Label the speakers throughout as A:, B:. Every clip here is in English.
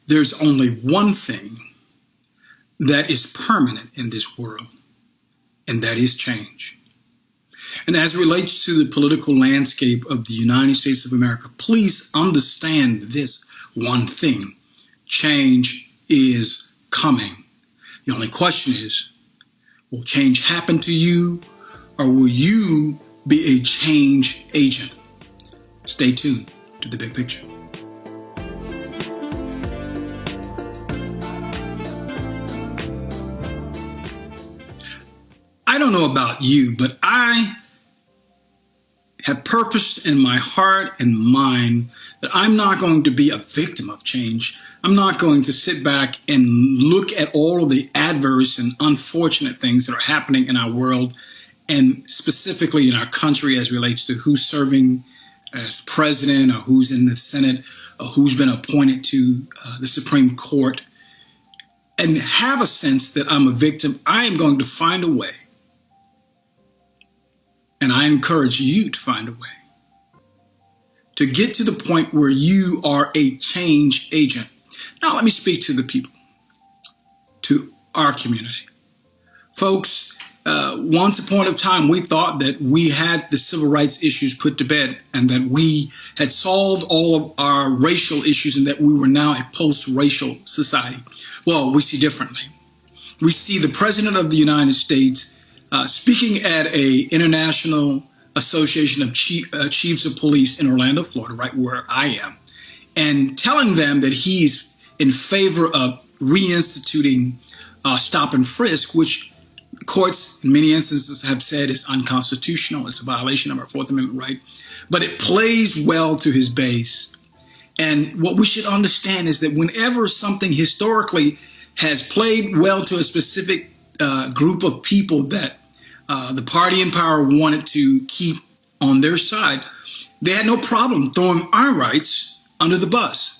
A: there's only one thing that is permanent in this world, and that is change. And as it relates to the political landscape of the United States of America, please understand this one thing. Change is coming. The only question is, will change happen to you, or will you be a change agent? Stay tuned to The Big Picture. I don't know about you, but I have purposed in my heart and mind that I'm not going to be a victim of change. I'm not going to sit back and look at all of the adverse and unfortunate things that are happening in our world, and specifically in our country as it relates to who's serving as president, or who's in the Senate, or who's been appointed to the Supreme Court, and have a sense that I'm a victim. I am going to find a way. And I encourage you to find a way to get to the point where you are a change agent. Now, let me speak to the people, to our community. Folks, once upon a time, we thought that we had the civil rights issues put to bed, and that we had solved all of our racial issues, and that we were now a post-racial society. Well, we see differently. We see the President of the United States speaking at a International Association of Chiefs of Police in Orlando, Florida, right where I am, and telling them that he's in favor of reinstituting stop and frisk, which courts in many instances have said is unconstitutional. It's a violation of our Fourth Amendment right. But it plays well to his base. And what we should understand is that whenever something historically has played well to a specific group of people that the party in power wanted to keep on their side, they had no problem throwing our rights under the bus.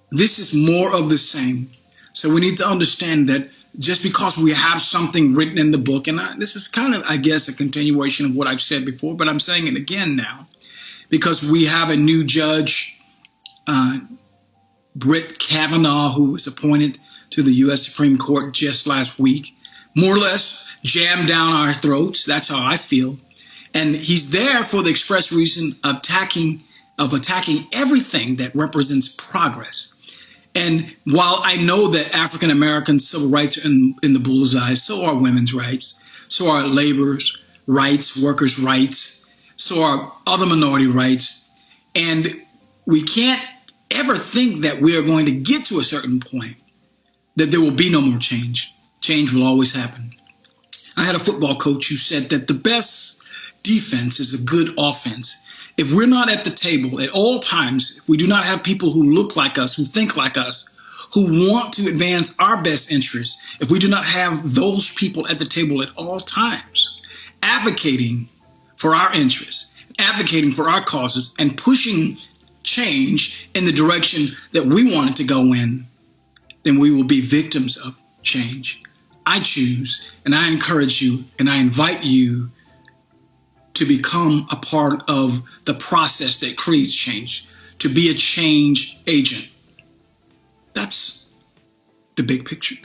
A: This is more of the same. So we need to understand that just because we have something written in the book, and this is kind of, I guess, a continuation of what I've said before, but I'm saying it again now, because we have a new judge, Brett Kavanaugh, who was appointed to the U.S. Supreme Court just last week, more or less jammed down our throats. That's how I feel. And he's there for the express reason of attacking everything that represents progress. And while I know that African American civil rights are in the bullseye, so are women's rights, so are laborers' rights, workers' rights, so are other minority rights. And we can't ever think that we are going to get to a certain point that there will be no more change. Change will always happen. I had a football coach who said that the best defense is a good offense. If we're not at the table at all times, if we do not have people who look like us, who think like us, who want to advance our best interests, if we do not have those people at the table at all times, advocating for our interests, advocating for our causes, and pushing change in the direction that we want it to go in, then we will be victims of change. I choose, and I encourage you, and I invite you to become a part of the process that creates change, to be a change agent. That's the big picture.